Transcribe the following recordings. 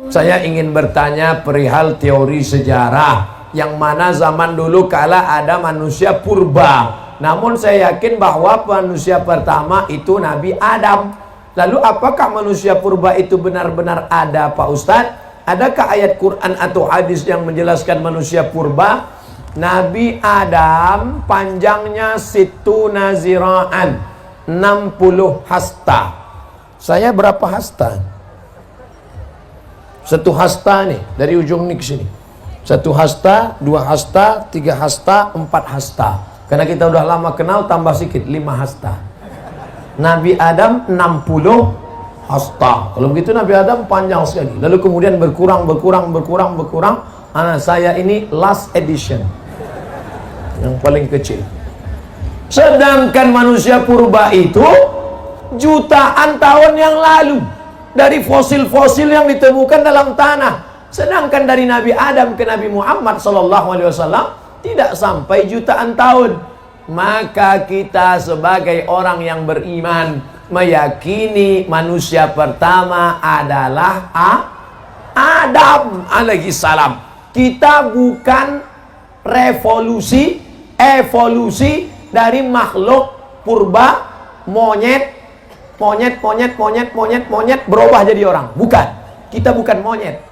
Saya ingin bertanya perihal teori sejarah, yang mana zaman dulu kala ada manusia purba. Namun saya yakin bahwa manusia pertama itu Nabi Adam. Lalu apakah manusia purba itu benar-benar ada, Pak Ustadz? Adakah ayat Quran atau hadis yang menjelaskan manusia purba? Nabi Adam panjangnya situna zira'an, 60 hasta. Saya berapa hasta? Satu hasta nih, dari ujung nih ke sini. Satu hasta, 2 hasta, 3 hasta, 4 hasta. Karena kita udah lama kenal, tambah sedikit, 5 hasta. Nabi Adam 60 hasta. Kalau begitu Nabi Adam panjang sekali. Lalu kemudian berkurang. Saya ini last edition, yang paling kecil. Sedangkan manusia purba itu jutaan tahun yang lalu, dari fosil-fosil yang ditemukan dalam tanah. Sedangkan dari Nabi Adam ke Nabi Muhammad SAW tidak sampai jutaan tahun. Maka kita sebagai orang yang beriman meyakini manusia pertama adalah Adam alaihi salam. Kita bukan evolusi dari makhluk purba, monyet berubah jadi orang. Bukan. Kita bukan monyet.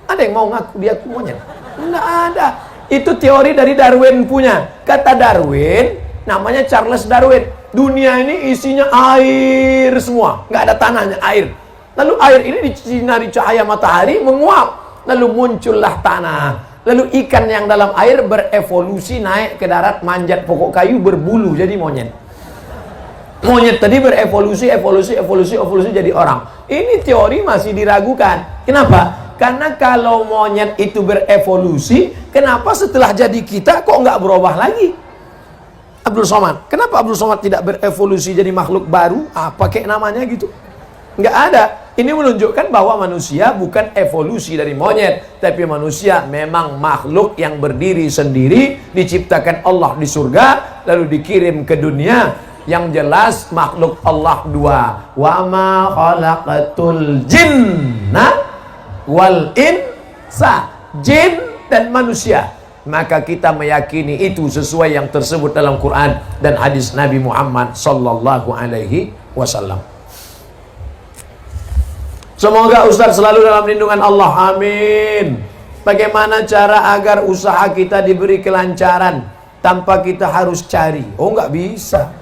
Ada yang mau ngaku dia monyet? Enggak ada. Itu teori dari Darwin punya. Kata Darwin, namanya Charles Darwin, dunia ini isinya air semua, nggak ada tanahnya, air. Lalu air ini disinari cahaya matahari menguap, lalu muncullah tanah. Lalu ikan yang dalam air berevolusi naik ke darat, manjat pokok kayu, berbulu jadi monyet. Monyet tadi berevolusi jadi orang. Ini teori masih diragukan. Kenapa? Karena kalau monyet itu berevolusi, kenapa setelah jadi kita kok nggak berubah lagi? Abdul Somad, kenapa Abdul Somad tidak berevolusi jadi makhluk baru? Pakai namanya gitu? Nggak ada. Ini menunjukkan bahwa manusia bukan evolusi dari monyet, tapi manusia memang makhluk yang berdiri sendiri, diciptakan Allah di surga, lalu dikirim ke dunia. Yang jelas makhluk Allah dua. Wa ma khalaqatul jinna wal insa, jin dan manusia. Maka kita meyakini itu sesuai yang tersebut dalam Quran dan hadis Nabi Muhammad sallallahu alaihi wasallam. Semoga Ustaz selalu dalam lindungan Allah, amin. Bagaimana cara agar usaha kita diberi kelancaran tanpa kita harus cari? Oh, nggak bisa.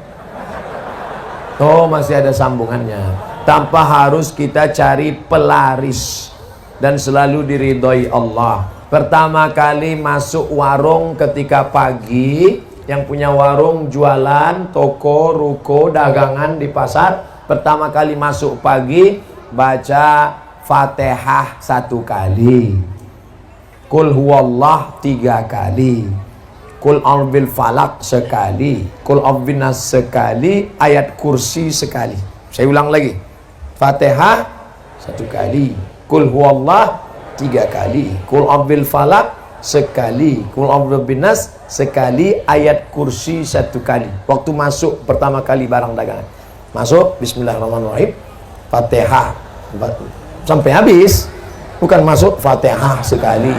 Oh, masih ada sambungannya. Tanpa harus kita cari pelaris, dan selalu diridhoi Allah. Pertama kali masuk warung ketika pagi, yang punya warung jualan, toko, ruko, dagangan di pasar, pertama kali masuk pagi baca Fatihah 1 kali, Qul huwallah 3 kali, Qul a'udzu falak sekali, Qul a'udzu binas sekali, ayat kursi sekali. Saya ulang lagi, Fatihah 1 kali, Qul huwallah 3 kali, Qul a'udzu falak sekali, Qul a'udzu binas sekali, ayat kursi 1 kali. Waktu masuk pertama kali barang dagangan, masuk bismillahirrahmanirrahim, Fatihah sampai habis. Bukan masuk Fatihah sekali,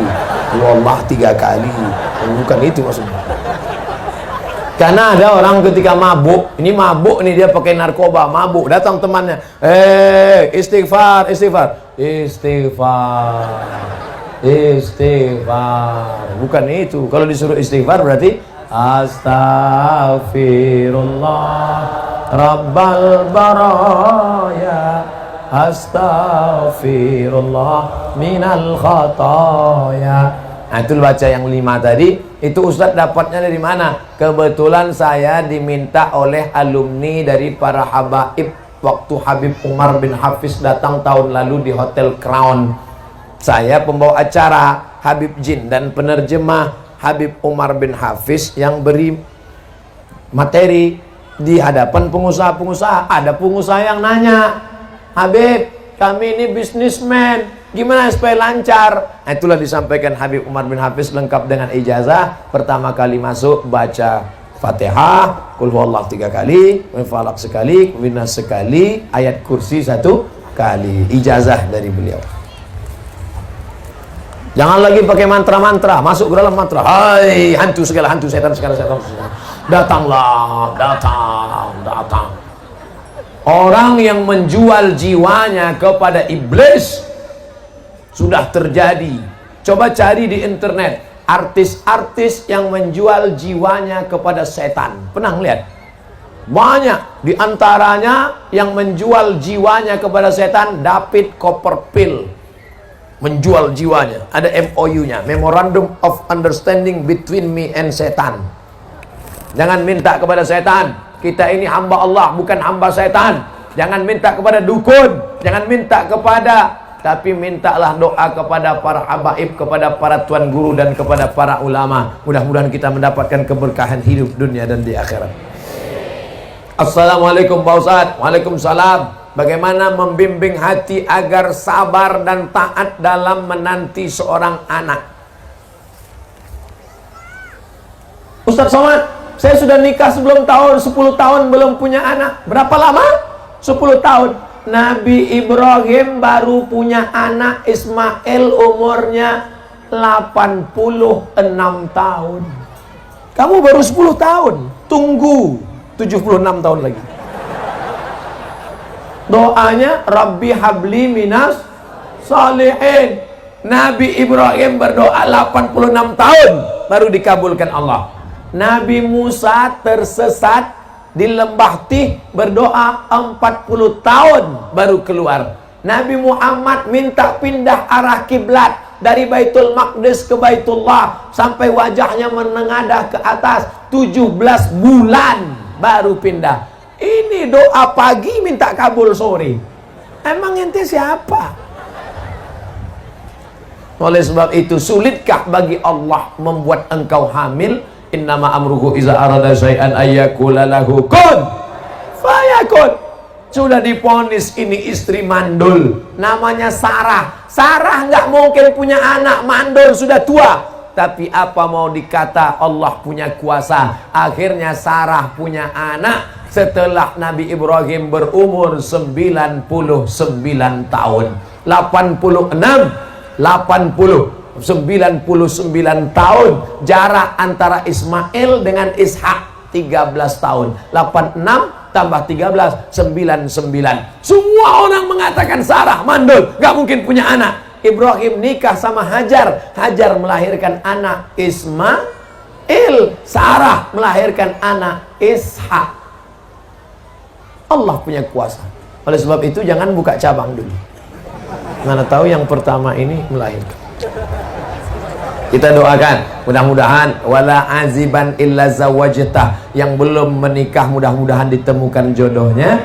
Wallah 3 kali, bukan itu maksudnya. Karena ada orang ketika mabuk, ini mabuk nih, dia pakai narkoba, mabuk, datang temannya, istighfar, bukan itu. Kalau disuruh istighfar berarti Astaghfirullah Rabbal baraya, Astaghfirullah minal khataya. Nah, itu baca yang 5 tadi. Itu Ustadz dapatnya dari mana? Kebetulan saya diminta oleh alumni dari para habaib waktu Habib Umar bin Hafiz datang tahun lalu di Hotel Crown. Saya pembawa acara Habib Jin dan penerjemah Habib Umar bin Hafiz yang beri materi di hadapan pengusaha-pengusaha. Ada pengusaha yang nanya, Habib, kami ini bisnismen, gimana supaya lancar? Nah, itulah disampaikan Habib Umar bin Hafiz lengkap dengan ijazah. Pertama kali masuk baca Fatihah, Qul huwallahu 3 kali, Falaq sekali, Winas sekali, ayat kursi 1 kali. Ijazah dari beliau. Jangan lagi pakai mantra-mantra, masuk ke dalam mantra. Hai hantu segala hantu, setan segala setan. Datanglah, datang. Orang yang menjual jiwanya kepada iblis sudah terjadi. Coba cari di internet artis-artis yang menjual jiwanya kepada setan. Pernah lihat? Banyak di antaranya yang menjual jiwanya kepada setan. David Copperfield menjual jiwanya, ada MOU-nya, Memorandum of Understanding Between Me and Setan. Jangan minta kepada setan, kita ini hamba Allah, bukan hamba setan. Jangan minta kepada dukun, jangan minta kepada, tapi mintalah doa kepada para habaib, kepada para tuan guru, dan kepada para ulama. Mudah-mudahan kita mendapatkan keberkahan hidup dunia dan di akhirat. Assalamualaikum Pak Ustadz. Waalaikumsalam. Bagaimana membimbing hati agar sabar dan taat dalam menanti seorang anak? Ustadz Somad, saya sudah nikah sebelum tahun 10 tahun belum punya anak. Berapa lama? 10 tahun. Nabi Ibrahim baru punya anak Ismail, umurnya 86 tahun. Kamu baru 10 tahun. Tunggu 76 tahun lagi. Doanya Rabbi habli minas salihin. Nabi Ibrahim berdoa 86 tahun baru dikabulkan Allah. Nabi Musa tersesat di lembah Tih, berdoa 40 tahun baru keluar. Nabi Muhammad minta pindah arah kiblat dari Baitul Maqdis ke Baitullah sampai wajahnya menengadah ke atas, 17 bulan baru pindah. Ini doa pagi minta kabul sore. Emang ente siapa? Oleh sebab itu, sulitkah bagi Allah membuat engkau hamil? Innama amruhu iza arada syai'an ayyakula lahu kun fayakun. Sudah diponis ini istri mandul, namanya Sarah. Sarah nggak mungkin punya anak, mandul, sudah tua. Tapi apa mau dikata, Allah punya kuasa. Akhirnya Sarah punya anak setelah Nabi Ibrahim berumur 99 tahun. 99 tahun jarak antara Ismail dengan Ishak, 13 tahun. 86 tambah 13, 99. Semua orang mengatakan Sarah mandul, gak mungkin punya anak. Ibrahim nikah sama Hajar, Hajar melahirkan anak Ismail, Sarah melahirkan anak Ishak. Allah punya kuasa. Oleh sebab itu jangan buka cabang dulu. Mana tahu yang pertama ini melahirkan. Kita doakan, mudah-mudahan wala aziban illa zawajtah, yang belum menikah mudah-mudahan ditemukan jodohnya.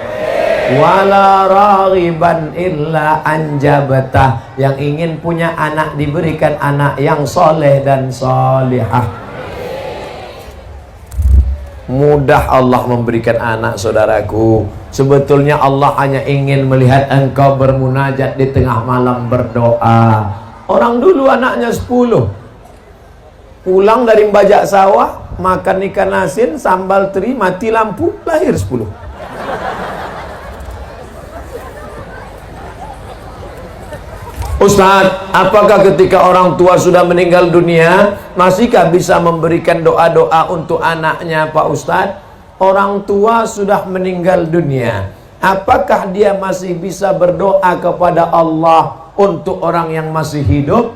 Wala raghiban illa anjabatah, yang ingin punya anak diberikan anak yang soleh dan solihah. Mudah Allah memberikan anak, saudaraku. Sebetulnya Allah hanya ingin melihat engkau bermunajat di tengah malam berdoa. Orang dulu anaknya 10, pulang dari bajak sawah, makan ikan asin, sambal teri, mati lampu, lahir 10. Ustaz, apakah ketika orang tua sudah meninggal dunia, masihkah bisa memberikan doa-doa untuk anaknya, Pak Ustaz? Orang tua sudah meninggal dunia, apakah dia masih bisa berdoa kepada Allah untuk orang yang masih hidup?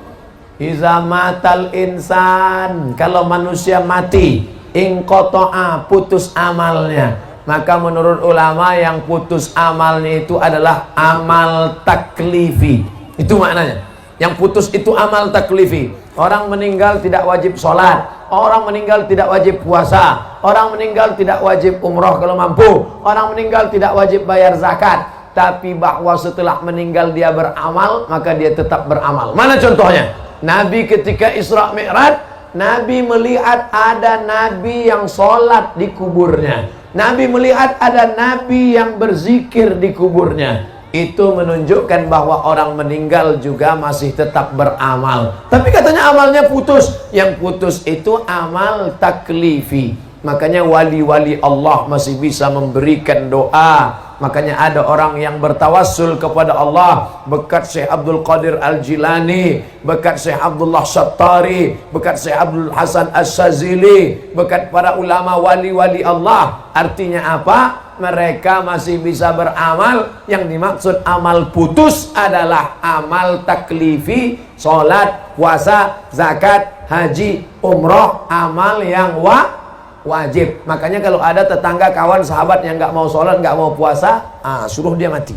Iza matal insan, kalau manusia mati, inqoto'a, putus amalnya. Maka menurut ulama yang putus amalnya itu adalah amal taklifi. Itu maknanya. Yang putus itu amal taklifi. Orang meninggal tidak wajib sholat, orang meninggal tidak wajib puasa, orang meninggal tidak wajib umroh kalau mampu, orang meninggal tidak wajib bayar zakat. Tapi bahwa setelah meninggal dia beramal, maka dia tetap beramal. Mana contohnya? Nabi ketika Isra Mi'raj, Nabi melihat ada Nabi yang sholat di kuburnya. Nabi melihat ada Nabi yang berzikir di kuburnya. Itu menunjukkan bahwa orang meninggal juga masih tetap beramal. Tapi katanya amalnya putus. Yang putus itu amal taklifi. Makanya wali-wali Allah masih bisa memberikan doa Makanya ada orang yang bertawassul kepada Allah berkat Syekh Abdul Qadir Al-Jilani, berkat Syekh Abdullah Syattari, berkat Syekh Abdul Hasan As-Sazili, berkat para ulama wali-wali Allah. Artinya apa? Mereka masih bisa beramal. Yang dimaksud amal putus adalah amal taklifi, sholat, puasa, zakat, haji, umroh, amal yang wajib. Makanya kalau ada tetangga, kawan, sahabat yang nggak mau sholat, nggak mau puasa, suruh dia mati.